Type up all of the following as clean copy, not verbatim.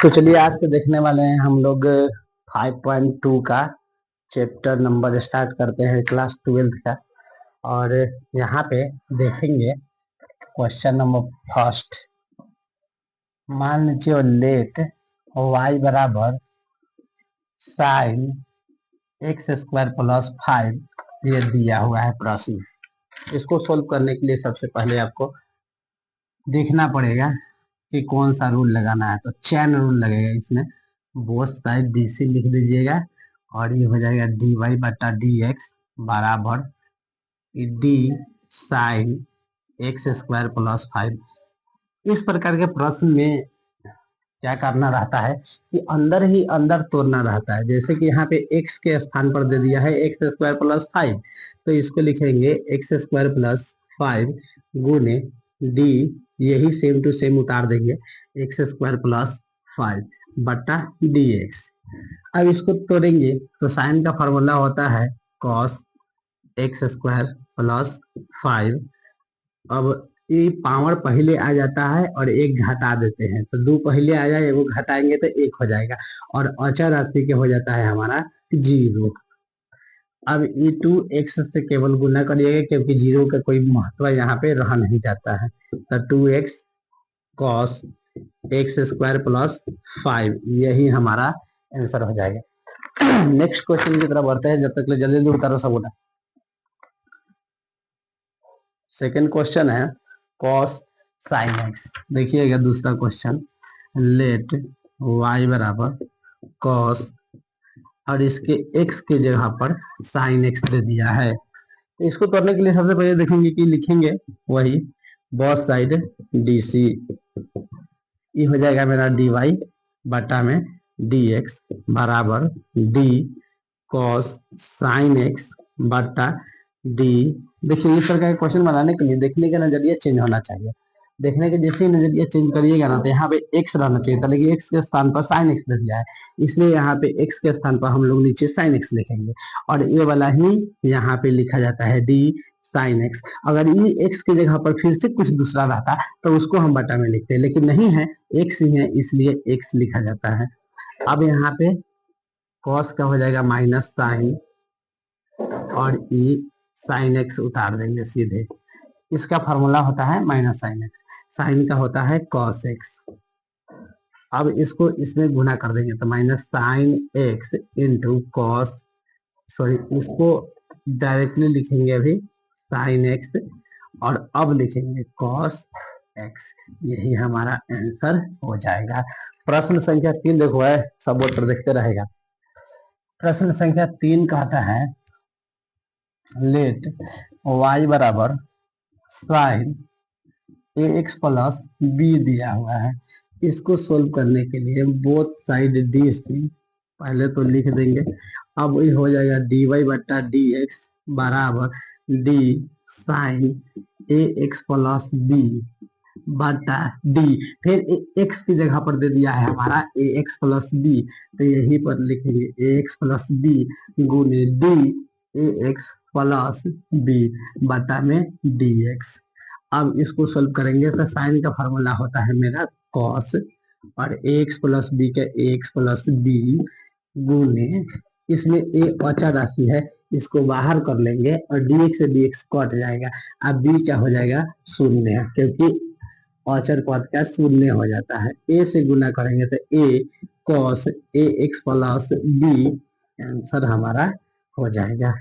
तो चलिए आज से देखने वाले हैं हम लोग 5.2 का चैप्टर नंबर स्टार्ट करते हैं क्लास 12 का। और यहाँ पे देखेंगे क्वेश्चन नंबर फर्स्ट। मान लीजिए लेट y बराबर साइन एक्स स्क्वायर प्लस 5 ये दिया हुआ है प्रश्न। इसको सोल्व करने के लिए सबसे पहले आपको देखना पड़ेगा कि कौन सा रूल लगाना है। तो चैन रूल लगेगा इसमें। बोथ साइड डी सी लिख दीजिएगा और ये हो जाएगा डी वाई बटा डी एक्स बराबर D sine x square plus 5। इस प्रकार के प्रश्न में क्या करना रहता है कि अंदर ही अंदर तोड़ना रहता है। जैसे कि यहाँ पे x के स्थान पर दे दिया है एक्स स्क्वायर प्लस 5, तो इसको लिखेंगे एक्स स्क्वायर प्लस 5 गुने डी, यही सेम टू सेम उतार देंगे एक्स स्क्वायर प्लस 5 बटा डी एक्स। अब इसको तोड़ेंगे तो साइन का फॉर्मूला होता है कॉस एक्स स्क्वायर प्लस 5। अब ये पावर पहले आ जाता है और एक घटा देते हैं, तो दो पहले आ जाए वो घटाएंगे तो एक हो जाएगा और अचर राशि के हो जाता है हमारा 0। अब ये 2x से केवल गुना करिएगा क्योंकि 0 का कोई महत्व यहाँ पे रह नहीं जाता है। तो 2x cos x square plus 5 यही हमारा आंसर हो जाएगा। नेक्स्ट क्वेश्चन की तरफ बढ़ते हैं, जब तक जल्दी जल्दी उतारो सब उठा। सेकेंड क्वेश्चन है कॉस साइन एक्स। देखिएगा दूसरा क्वेश्चन, लेट y बराबर कॉस और इसके x के जगह पर साइन x दे दिया है। तो इसको करने के लिए सबसे पहले देखेंगे कि लिखेंगे वही बोथ साइड डी सी, ये हो जाएगा मेरा डी वाई बटा में डी एक्स बराबर डी कॉस साइन एक्स बटा डी। देखिए इस प्रकार का क्वेश्चन बनाने के लिए देखने का नजरिया चेंज होना चाहिए। देखने के जैसे ही नजरिया चेंज करिएगा ना तो यहाँ पे x रहना चाहिए था, लेकिन x के स्थान पर साइन x दे दिया है, इसलिए यहाँ पे x के स्थान पर हम लोग नीचे साइन x लिखेंगे और ये वाला ही यहाँ पे लिखा जाता है डी साइन x। अगर ये x की जगह पर फिर से कुछ दूसरा रहता तो उसको हम बटा में लिखते, लेकिन नहीं है x ही है इसलिए x लिखा जाता है। अब यहाँ पे कॉस का हो जाएगा माइनस साइन और ई साइन एक्स उतार देंगे सीधे। इसका फॉर्मूला होता है माइनस साइन एक्स, साइन का होता है कॉस एक्स। अब इसको इसमें गुना कर देंगे तो minus sine x into cos, sorry इसको डायरेक्टली लिखेंगे अभी साइन एक्स और अब लिखेंगे कॉस एक्स, यही हमारा आंसर हो जाएगा। प्रश्न संख्या 3 देखो है, सब बोर्ड पर देखते रहेगा। प्रश्न संख्या 3 कहता है लेट y बराबर sign a x plus B दिया हुआ है। इसको सोल्व करने के लिए बोथ साइड डी सी पहले तो लिख देंगे। अब ये हो जाएगा डी वाई बटा डी एक्स बराबर D sign a x plus B बटा डी, फिर एक्स की जगह पर दे दिया है हमारा ए एक्स प्लस बी, तो यही पर लिखेंगे ए एक्स प्लस बी गुने D A x plus B बटा में डी एक्स। अब इसको सोल्व करेंगे तो साइन का फार्मूला होता है मेरा कॉस और ए एक्स प्लस बी का ए एक्स प्लस बी गुने, इसमें ए अचर राशि है इसको बाहर कर लेंगे और डी एक्स से डी एक्स कट जाएगा। अब बी क्या हो जाएगा शून्य, क्योंकि अचर पद का शून्य हो जाता है। ए से गुना करेंगे तो ए cos a x plus B answer हमारा हो जाएगा।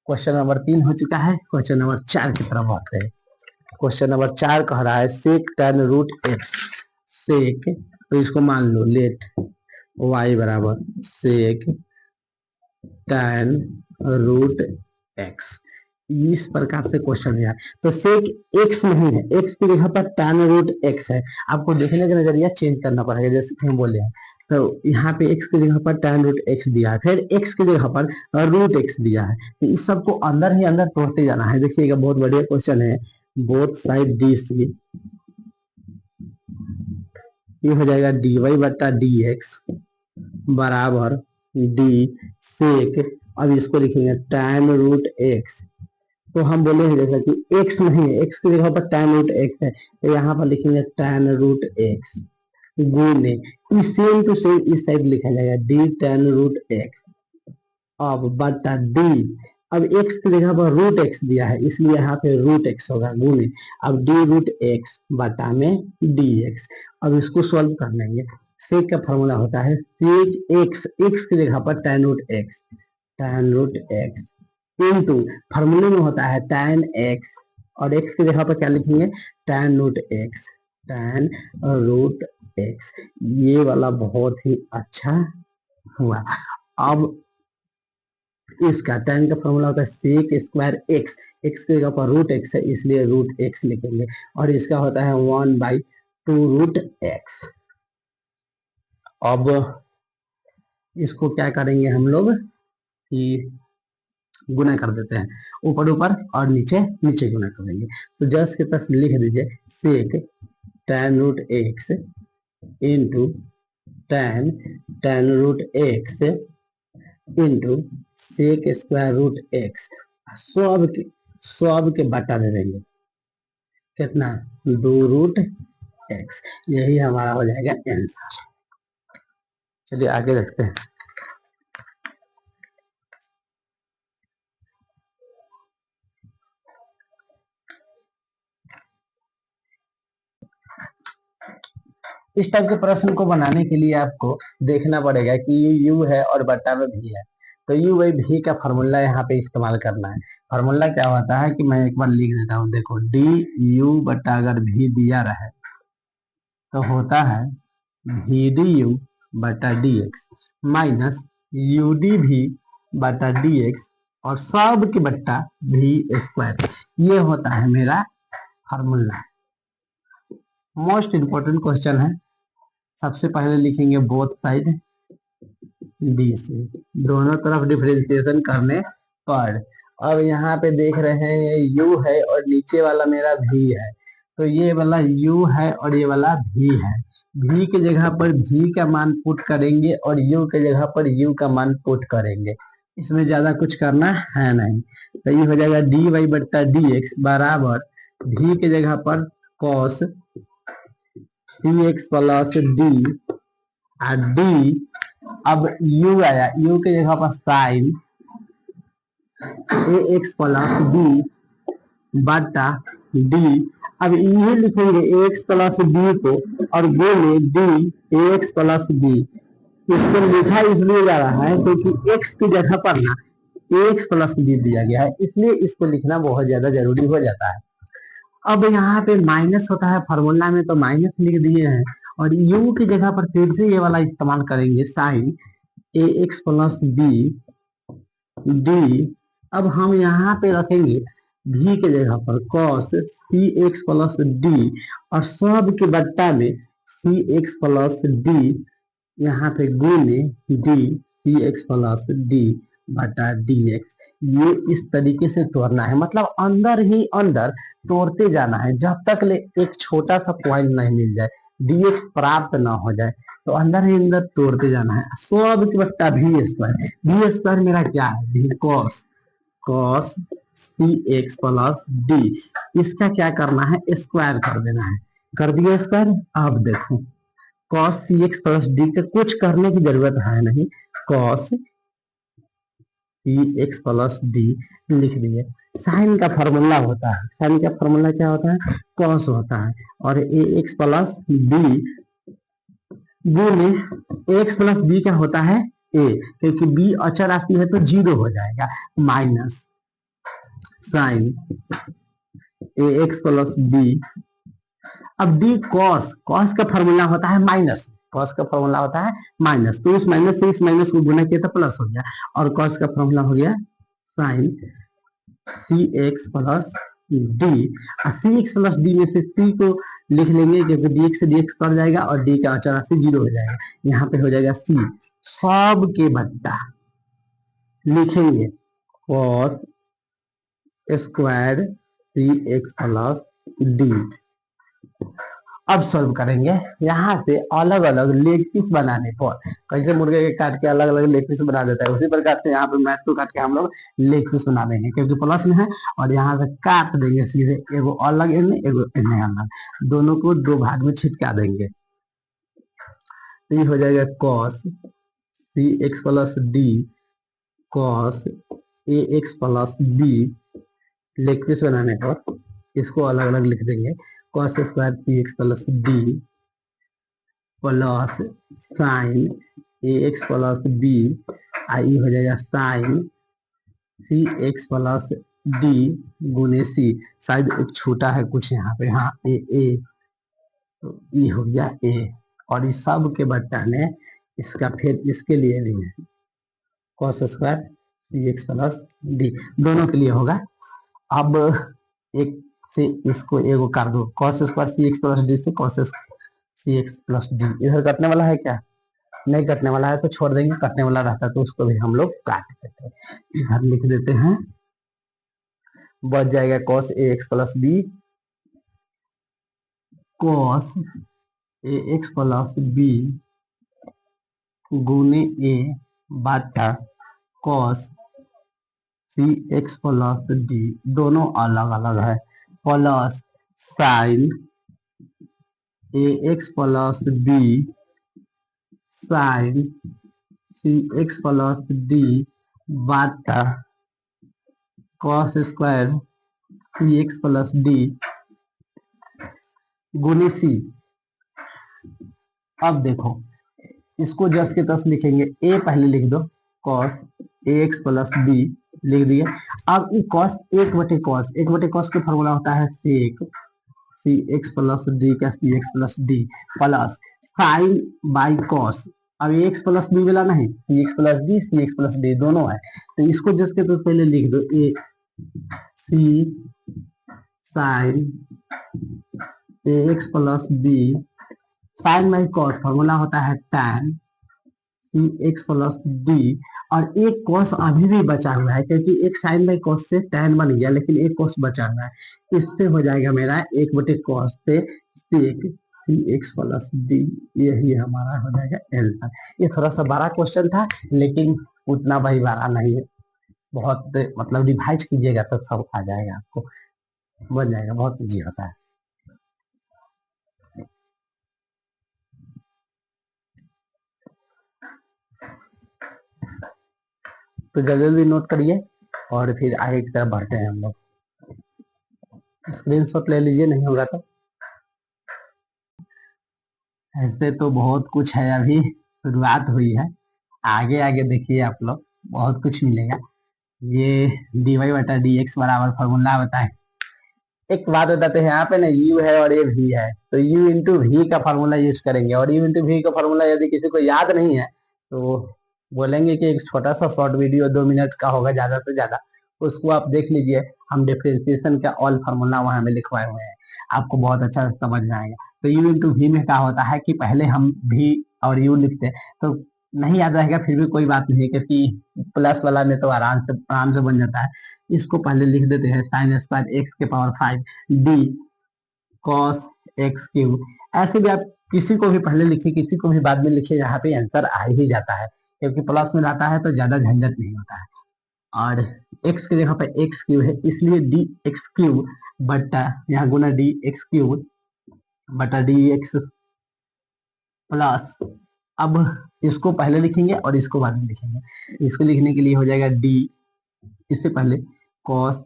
क्वेश्चन नंबर 3 हो चुका है। क्वेश्चन नंबर 4 की तरफ आते हैं। क्वेश्चन नंबर 4 कह रहा है सेक tan रूट एक्स। सेक, तो इसको मान लो लेट y बराबर सेक tan रूट एक्स। इस प्रकार से क्वेश्चन है तो सेक x नहीं है, x की जगह पर tan रूट x है। आपको देखने का नजरिया चेंज करना पड़ेगा, जैसे कि हम बोले हैं तो यहाँ पे x की जगह पर tan रूट x दिया है, फिर x की जगह पर रूट x दिया है, तो इस सबको अंदर ही अंदर तोड़ते जाना है। देखिएगा बहुत बढ़िया क्वेश्चन है। बोथ साइड डी सी, ये हो जाएगा डी वाई बटा डी एक्स बराबर डी सेक, अब इसको लिखेंगे tan रूट एक्स। तो हम बोले हैं जैसा कि x नहीं है, x की जगह पर tan रूट x है, तो यहाँ पर लिखेंगे tan रूट x गुने, इस सेम टू सेम इस साइड लिखा जाएगा डी टेन रूट एक्स। अब बटा डी, अब एक्स की जगह पर रूट एक्स दिया है इसलिए यहाँ पे रूट एक्स होगा गुने, अब डी रूट एक्स बटा में डी एक्स। अब इसको सॉल्व कर लेंगे। सेक का फॉर्मूला होता है सेक एक्स, एक्स की जगह पर ten root X, ten root x into फॉर्मूले में होता है टेन एक्स, और एक्स की जगह पर क्या लिखेंगे ten root X, ten root X. ये वाला बहुत ही अच्छा हुआ। अब इसका टेन का फॉर्मूला होता है सेक स्क्वायर एक्स, एक्स की जगह पर रूट एक्स है इसलिए रूट एक्स लिखेंगे, और इसका होता है 1/2 रूट एक्स। अब इसको क्या करेंगे हम लोग कि गुना कर देते हैं, ऊपर ऊपर और नीचे नीचे गुना कर देंगे। तो जस्ट के तस लिख दीजिए sec ten root x into ten ten root x into sec square root x, सब के बटा दे देंगे कितना 2 रूट एक्स। यही हमारा हो जाएगा आंसर। चलिए आगे देखते हैं। इस टाइप के प्रश्न को बनाने के लिए आपको देखना पड़ेगा कि ये यू है और बट्टा में भी है, तो यू बाई भी का फॉर्मूला यहाँ पे इस्तेमाल करना है। फॉर्मूला क्या होता है कि मैं एक बार लिख देता हूँ, देखो डी यू बट्टा अगर भी दिया रहे तो होता है भी डी यू बटा D x minus U D भी बटा डी एक्स और सब के बट्टा भी स्क्वायर। ये होता है मेरा फॉर्मूला। मोस्ट इंपोर्टेंट क्वेश्चन है। सबसे पहले लिखेंगे बोथ साइड डी से, दोनों तरफ डिफरेंशिएशन करने पर। अब यहाँ पे देख रहे हैं यू है और नीचे वाला मेरा भी है, तो ये वाला यू है और ये वाला भी है। भी के जगह पर भी का मान पुट करेंगे और यू के जगह पर यू का मान पुट करेंगे। इसमें ज्यादा कुछ करना है नहीं, तो ये हो जाएगा डी वाई बट्टा डी एक्स बराबर भी के जगह पर cos c x plus D D, अब u आया, u के जगह पर sign a x plus B बटा डी। अब ये लिखेंगे ए एक्स प्लस बी को और बोले D A x plus B. इसको लिखा इसलिए जा रहा है क्योंकि एक्स की जगह पर ना ए एक्स प्लस बी दिया गया है, इसलिए इसको लिखना बहुत ज्यादा जरूरी हो जाता है। अब यहाँ पे माइनस होता है फॉर्मूला में, तो माइनस लिख दिए हैं और u की जगह पर फिर से ये वाला इस्तेमाल करेंगे sign a x plus B D. अब हम यहाँ पे रखेंगे भी के जगह पर cos c x plus d और सब के बट्टा में सी एक्स प्लस डी, यहाँ पे गुने डी सी एक्स प्लस डी बटा डी एक्स। ये इस तरीके से तोड़ना है, मतलब अंदर ही अंदर तोड़ते जाना है जब तक ले एक छोटा सा पॉइंट नहीं मिल जाए, dx प्राप्त ना हो जाए, तो अंदर ही अंदर तोड़ते जाना है। सब के बट्टा भी स्क्वायर मेरा क्या है भी cos c x plus D. इसका क्या करना है स्क्वायर कर देना है, कर दिया स्क्वायर। अब देखो cos c x plus d का कुछ करने की जरूरत है नहीं, cos c x plus D लिख दिए। साइन का फॉर्मूला होता है, साइन का फॉर्मूला क्या होता है कॉस होता है, और ए एक्स प्लस बी गुने एक्स प्लस बी क्या होता है ए, क्योंकि बी अचर राशि है तो जीरो हो जाएगा, minus sign a x plus B. अब डी कॉस, कॉस का फॉर्मूला होता है माइनस, कॉस का फॉर्मूला होता है माइनस, तो उस माइनस से इस माइनस को गुना किया तो प्लस हो गया, और कॉस का फॉर्मूला हो गया sign c x plus d. सी एक्स प्लस डी में से सी को लिख लेंगे क्योंकि डी एक्स से डी एक्स कट जाएगा और डी का अचर राशि जीरो हो जाएगा, यहाँ पे हो जाएगा सी। सब के बट्टा लिखेंगे cos square c x plus D. अब सॉल्व करेंगे यहाँ से अलग अलग लेग पीस बनाने पर, कैसे मुर्गे के काट के अलग अलग लेग पीस बना देता है उसी प्रकार से यहाँ पे मैथ को काट के हम लोग लेग पीस बना देंगे, क्योंकि प्लस में है और यहाँ से काट देंगे सीधे, एगो अलग एने एगो एने अलग, दोनों को दो भाग में छिटका देंगे। तो ये हो जाएगा cos c x plus d cos a x plus b. लेग पीस बनाने पर इसको अलग अलग लिख देंगे, cos square c x plus d plus sine a x plus b, आई हो जाएगा sine c x plus d गुने सी। शायद एक छोटा है कुछ यहाँ पे, हाँ ए, तो ई हो गया ए, और इस सब के बट्टा में इसका फिर इसके लिए भी है cos square c x plus d, दोनों के लिए होगा। अब एक से इसको एगो कर दो, cos square c x plus D से cos c x plus D, इधर कटने वाला है क्या? नहीं कटने वाला है तो छोड़ देंगे, कटने वाला रहता है तो उसको भी हम लोग काट देते हैं। इधर लिख देते हैं, बच जाएगा cos a x plus B cos a x plus B गुने ए बटा cos c x plus d, दोनों अलग अलग है, plus sine a x plus b sign c x plus D बटा cos square c x plus d गुने सी। अब देखो इसको जस के तस लिखेंगे, ए पहले लिख दो, cos a x plus B लिख दिए। अब ये कॉस एक बटे कॉस का फॉर्मूला होता है sec c x plus d का c x plus d plus sine by cos. अब एक्स प्लस बी वाला नहीं, सी एक्स प्लस डी सी एक्स प्लस डी दोनों है, तो इसको जस के तस पहले लिख दो, a c sine a x plus b sine by cos formula होता है tan c x plus d, और एक कॉस अभी भी बचा हुआ है क्योंकि एक साइन बाई कॉस से tan बन गया, लेकिन एक कॉस बचा हुआ है, इससे हो जाएगा मेरा एक बटे कॉस से सेक सी एक्स प्लस डी, यही हमारा हो जाएगा आंसर। ये थोड़ा सा बड़ा क्वेश्चन था लेकिन उतना भाई बड़ा नहीं है, बहुत मतलब रिवाइज कीजिएगा तो सब आ जाएगा, आपको बन जाएगा, बहुत इजी होता है। तो जल्दी जल्दी नोट करिए और फिर आगे की तरफ बढ़ते हैं हम लोग। स्क्रीनशॉट ले लीजिए, नहीं होगा तो। ऐसे तो बहुत कुछ है, अभी शुरुआत हुई है, आगे आगे देखिए आप लोग बहुत कुछ मिलेगा। ये dy बटा dx बराबर फॉर्मूला बताए। एक बात बताते हैं, यहाँ पे ना u है और ये v है, तो u इंटू वी का फॉर्मूला यूज करेंगे, और u इंटू वी का फॉर्मूला यदि किसी को याद नहीं है तो बोलेंगे कि एक छोटा सा शॉर्ट वीडियो 2 मिनट का होगा ज्यादा से ज्यादा, उसको आप देख लीजिए। हम डिफरेंशिएशन का ऑल फार्मूला वहां में लिखवाए हुए हैं, आपको बहुत अच्छा समझ में आएगा। तो u इंटू वी में क्या होता है कि पहले हम v और u लिखते हैं, तो नहीं याद रहेगा फिर भी कोई बात नहीं, क्योंकि प्लस वाला में तो आराम से बन जाता है। इसको पहले लिख देते हैं साइन स्क्वायर एक्स के power 5 D cos x cube. ऐसे भी आप किसी को भी पहले लिखिए, किसी को भी बाद में लिखिए, यहाँ पे आंसर आ ही जाता है, क्योंकि प्लस में आता है तो ज्यादा झंझट नहीं होता है। और x की जगह पे एक्स क्यूब है, इसलिए डी एक्स क्यूब बटा यहाँ गुना डी एक्स क्यूब बटा डी एक्स प्लस, अब इसको पहले लिखेंगे और इसको बाद में लिखेंगे। इसको लिखने के लिए हो जाएगा डी, इससे पहले cos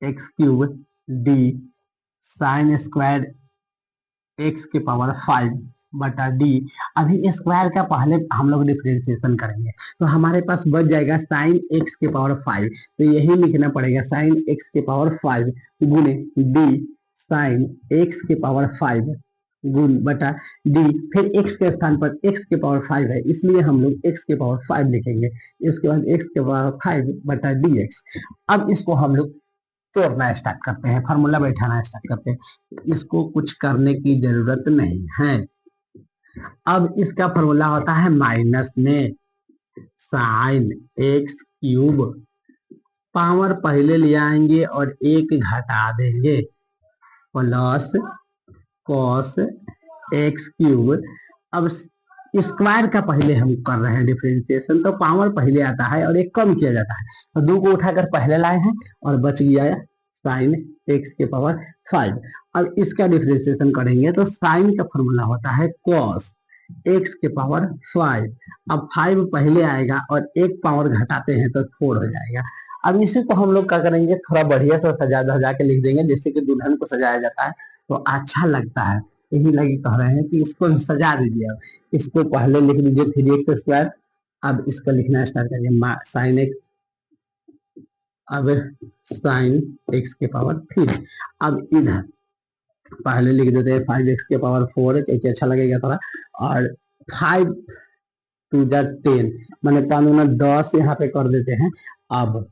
x cube D sine square x के पावर 5 बटा डी। अभी स्क्वायर का पहले हम लोग डिफरेंशिएशन करेंगे, तो हमारे पास बच जाएगा साइन एक्स के पावर 5, तो यही लिखना पड़ेगा साइन एक्स के पावर 5 गुने डी साइन एक्स के पावर 5 गुण बटा डी, फिर x के स्थान पर x के पावर 5 है, इसलिए हम लोग x के पावर 5 लिखेंगे, इसके बाद x के पावर 5 बटा dx। अब इसको हम लोग तोड़ना स्टार्ट करते हैं, फार्मूला बैठाना स्टार्ट करते हैं, इसको कुछ करने की जरूरत नहीं है। अब इसका फार्मूला होता है माइनस में साइन एक्स क्यूब, पावर पहले ले आएंगे और एक घटा देंगे, प्लस कॉस एक्स क्यूब। अब स्क्वायर का पहले हम कर रहे हैं डिफरेंशिएशन, तो पावर पहले आता है और एक कम किया जाता है, तो 2 को उठाकर पहले लाए हैं और बच गया साइन एक्स के पावर 5। अब इसका डिफरेंशिएशन करेंगे तो साइन का फॉर्मूला होता है कॉस एक्स के पावर 5। अब 5 पहले आएगा और एक पावर घटाते हैं तो 4 हो जाएगा। अब इसी को हम लोग क्या करेंगे, थोड़ा बढ़िया से सजा धजा के लिख देंगे, जैसे कि दुल्हन को सजाया जाता है तो अच्छा लगता है, यही लगी कह रहे हैं कि इसको भी सजा दीजिए। अब इसको पहले लिख दीजिए 3x²। अब इसका लिखना स्टार्ट करिए साइन एक्स। अब साइन एक्स के पावर 3। अब इधर पहले लिख देते हैं 5x के पावर 4, क्योंकि अच्छा लगेगा थोड़ा। और 5 टू द 10 मैंने 5×10 यहाँ पे कर देते हैं। अब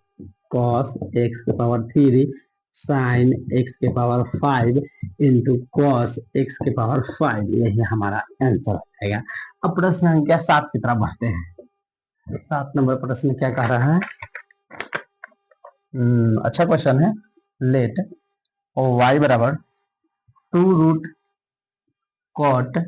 cos x के पावर 3 साइन x के पावर 5 इंटू cos x के पावर 5, यही हमारा आंसर आएगा। अब प्रश्न संख्या 7 की तरफ बढ़ते हैं। 7 नंबर प्रश्न क्या कह रहा है? अच्छा क्वेश्चन है। लेट y बराबर 2√cot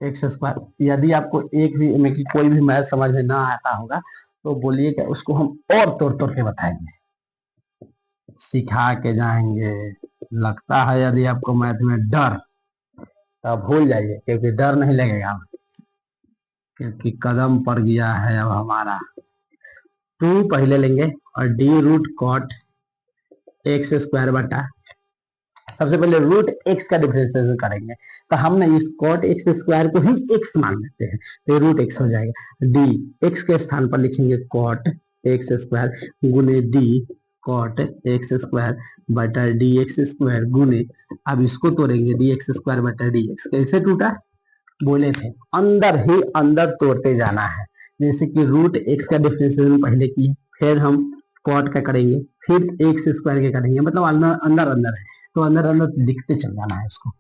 x²। यदि आपको एक भी में की कोई भी मैथ समझ में ना आता होगा तो बोलिए कि उसको हम और तोड़ तोड़ के बताएंगे, सिखा के जाएंगे। लगता है यदि आपको मैथ में डर, तो भूल जाइए, क्योंकि डर नहीं लगेगा, क्योंकि कदम पड़ गया है अब हमारा। 2 पहले लेंगे और d√cot x² बटा, सबसे पहले रूट एक्स का डिफरेंशिएशन करेंगे, तो हम ना इस cot x² को ही x मान लेते हैं, तो ये रूट एक्स हो जाएगा। d x के स्थान पर लिखेंगे cot x² गुने d cot x² बटा dx² गुने, अब इसको तोड़ेंगे dx² बटा dx। कैसे टूटा? बोले थे अंदर ही अंदर तोड़ते जाना है। जैसे कि रूट एक्स का डिफरेंशिएशन पहले किए, फिर हम cot का करेंगे, फिर x² के करेंगे, मतलब अंदर अंदर अंदर है, तो अंदर अंदर लिखते चल जाना है उसको।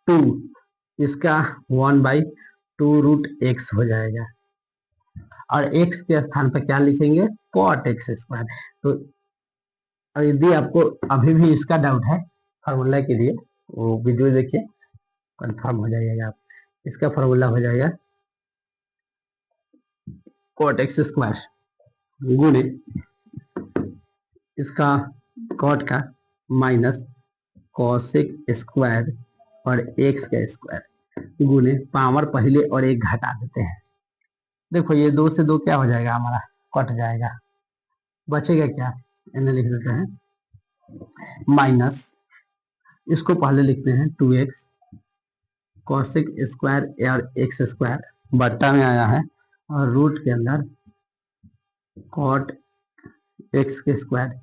2 इसका 1/2√x हो जाएगा, और x के स्थान पर क्या लिखेंगे? cot x²। तो यदि आपको अभी भी इसका डाउट है फार्मूला के लिए, वो वीडियो देखिए, कंफर्म हो जाइएगा आप। इसका फार्मूला हो जाएगा cot x² गुणे इसका cot का माइनस cosec स्क्वायर और x का स्क्वायर गुणे पावर पहले और एक घटा देते हैं। देखो ये 2 से 2 क्या हो जाएगा हमारा? कट जाएगा, बचेगा क्या? इन्हें लिख देते हैं माइनस, इसको पहले लिखते हैं 2x cosec स्क्वायर और x² बट्टा में आया है, और रूट के अंदर cot x के स्क्वायर।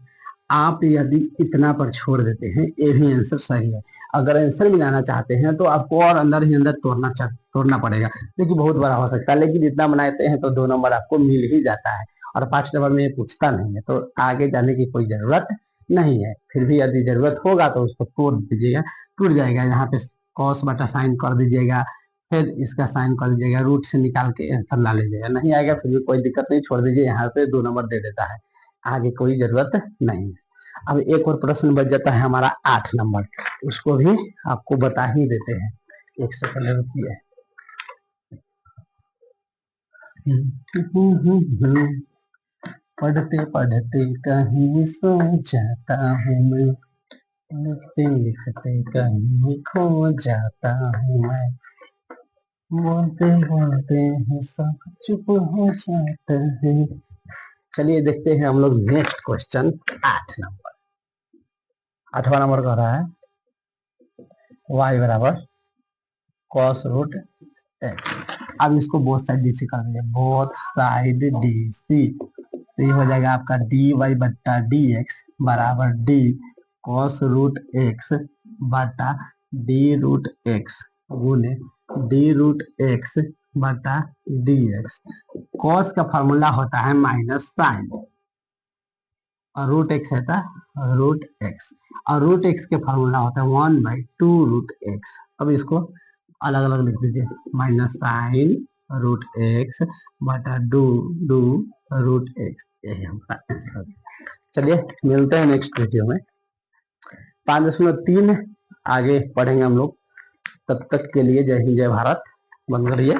आप यदि इतना पर छोड़ देते हैं, ये भी आंसर सही है। अगर आंसर मिलाना चाहते हैं तो आपको और अंदर ही अंदर तोड़ना पड़ेगा, देखिए बहुत बड़ा हो सकता है, लेकिन इतना बनाते हैं तो 2 नंबर आपको मिल ही जाता है, और 5 नंबर में ये पूछता नहीं है, तो आगे जाने की कोई जरूरत नहीं है। फिर भी यदि जरूरत होगा तो उसको तोड़ दीजिएगा, टूट जाएगा। यहाँ पे cos बटा साइन कर दीजिएगा, फिर इसका साइन कर दीजिएगा, रूट से निकाल के आंसर ला लीजिएगा। नहीं आएगा फिर भी कोई दिक्कत नहीं, छोड़ दीजिए, यहाँ पे 2 नंबर दे देता है, आगे कोई जरूरत नहीं है। अब एक और प्रश्न बच जाता है हमारा 8 नंबर, उसको भी आपको बता ही देते हैं। एक सेकंड रुकिए। पढ़ते पढ़ते कहीं सो जाता हूँ मैं, लिखते लिखते कहीं खो जाता हूँ मैं, बोलते बोलते ही सब चुप हो जाता है। चलिए देखते हैं हम लोग नेक्स्ट क्वेश्चन 8 नंबर। 8वां नंबर कह रहा है y बराबर cos√x। अब इसको बोथ साइड डी सी कर देंगे, बोथ साइड डी सी, तो ये हो जाएगा आपका dy बट्टा dx बराबर d cos√x बटा d√x गुने d√x बटा dx। cos का फार्मूला होता है माइनस साइन, और रूट एक्स है रूट एक्स, और रूट एक्स के फार्मूला होता है 1/2√x। अब इसको अलग अलग लिख दीजिए, माइनस साइन रूट एक्स बटा डू रूट एक्स, यही हमारा आंसर। चलिए मिलते हैं नेक्स्ट वीडियो में। 5.3 आगे पढ़ेंगे हम लोग। तब तक के लिए जय हिंद जय भारत, बंद करिए।